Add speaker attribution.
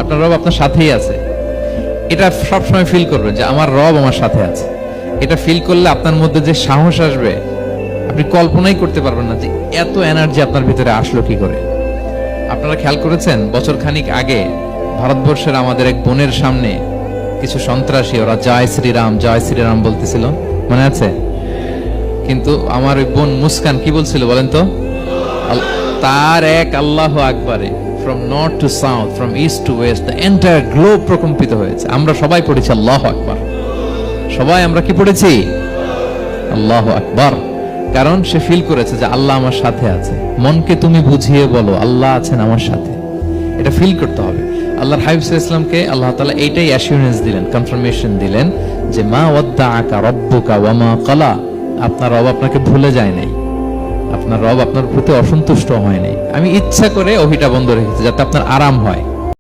Speaker 1: আপনার রব আপনার সাথেই আছে, এটা সবসময় ফিল করবেন যে আমার রব আমার সাথে আছে। এটা ফিল করলে আপনার মধ্যে যে সাহস আসবে, আপনি কল্পনাই করতে পারবেন না যে এত এনার্জি আপনার ভিতরে আসলো কি করে। আপনারা খেয়াল করেছেন, বছর খানিক আগে ভারতবর্ষের আমাদের এক বোনের সামনে কিছু সন্ত্রাসী, ওরা জয় শ্রীরাম বলতেছিল, মনে আছে? কিন্তু আমার ওই বোন মুস্কান কি বলছিল বলেন তো? তার এক আল্লাহু আকবারে from north to south, from east to west, the entire globe প্রকম্পিত হয়েছে। আমরা সবাই পড়েছি আল্লাহু আকবার, সবাই আমরা কি পড়েছি? আল্লাহু আকবার। কারণ সে ফিল করেছে যে আল্লাহ আমার সাথে আছে। মনকে তুমি বুঝিয়ে বলো আল্লাহ আছেন আমার সাথে, এটা ফিল করতে হবে। আল্লাহর হাবিব সাল্লাল্লাহু আলাইহি ওয়াসাল্লামকে আল্লাহ তাআলা এইটাই অ্যাসিউরেন্স দিলেন, কনফার্মেশন দিলেন যে মা ওয়াদ্দাআকা রাব্বুকা ওয়া মা ক্বালা, আপনার রব আপনাকে ভুলে যায় নাই, আপনার রব আপনার প্রতি অসন্তুষ্ট হয় নাই। আমি ইচ্ছা করে ওহিটা বন্ধ রেখেছি যাতে আপনার আরাম হয়।